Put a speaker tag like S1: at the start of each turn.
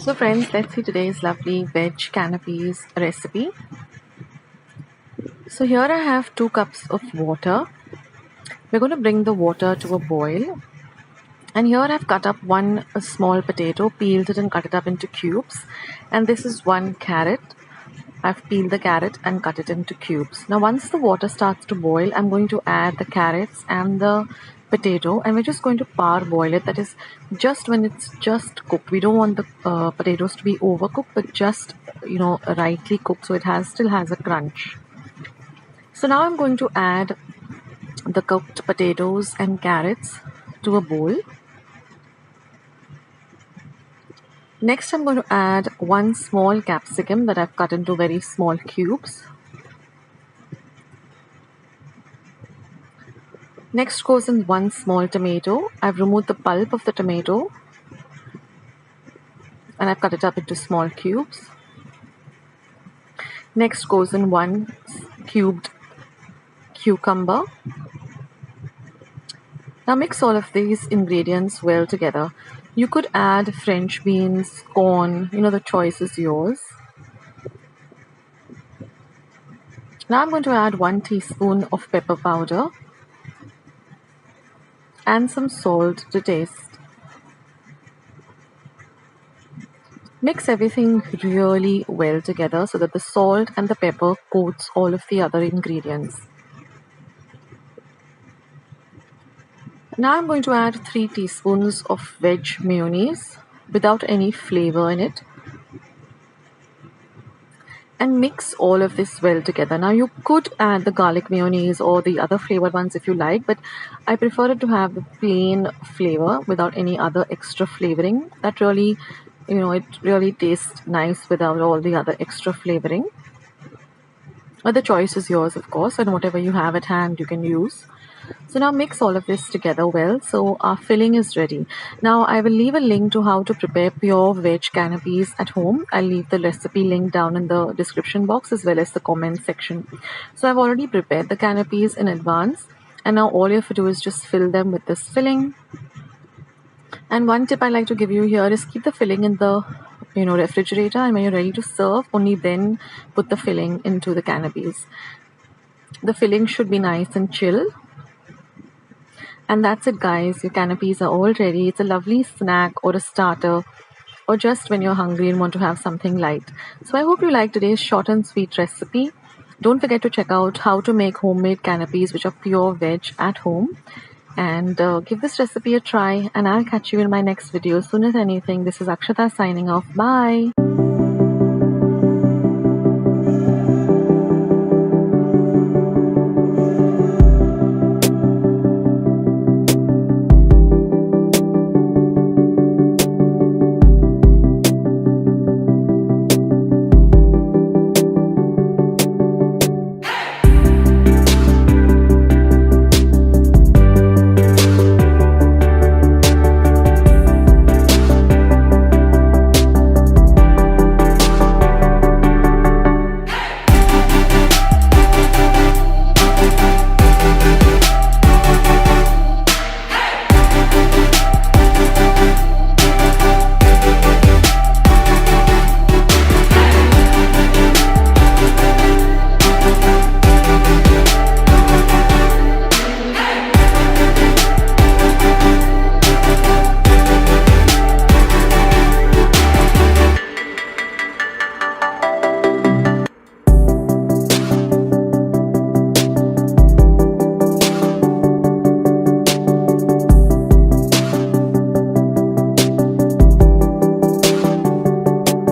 S1: So friends, let's see today's lovely veg canapes recipe. So here I have 2 cups of water. We're going to bring the water to a boil. And here I've cut up one small potato, peeled it and cut it up into cubes. And this is 1 carrot. I've peeled the carrot and cut it into cubes. Now once the water starts to boil, I'm going to add the carrots and the potato, and we're just going to parboil it. That is just when it's just cooked. We don't want the potatoes to be overcooked, but just rightly cooked, so it still has a crunch. So now I'm going to add the cooked potatoes and carrots to a bowl. Next I'm going to add 1 small capsicum that I've cut into very small cubes. Next goes in 1 small tomato. I've removed the pulp of the tomato and I've cut it up into small cubes. Next goes in 1 cubed cucumber. Now mix all of these ingredients well together. You could add French beans, corn, the choice is yours. Now I'm going to add 1 teaspoon of pepper powder and some salt to taste. Mix everything really well together so that the salt and the pepper coats all of the other ingredients. Now I'm going to add 3 teaspoons of veg mayonnaise without any flavor in it. And mix all of this well together. Now you could add the garlic mayonnaise or the other flavored ones if you like, but I prefer it to have the plain flavor without any other extra flavoring. That really, it really tastes nice without all the other extra flavoring. But the choice is yours, of course, and whatever you have at hand you can use. So now mix all of this together well. So our filling is ready. Now I will leave a link to how to prepare pure veg canapes at home. I'll leave the recipe link down in the description box as well as the comment section. So I've already prepared the canapes in advance, and now all you have to do is just fill them with this filling. And one tip I like to give you here is keep the filling in the refrigerator, and when you're ready to serve, only then put the filling into the canapes. The filling should be nice and chill. And that's it, guys. Your canapes are all ready. It's a lovely snack or a starter, or just when you're hungry and want to have something light. So I hope you liked today's short and sweet recipe. Don't forget to check out how to make homemade canapes which are pure veg at home. And give this recipe a try, and I'll catch you in my next video. As soon as anything, this is Akshata signing off. Bye.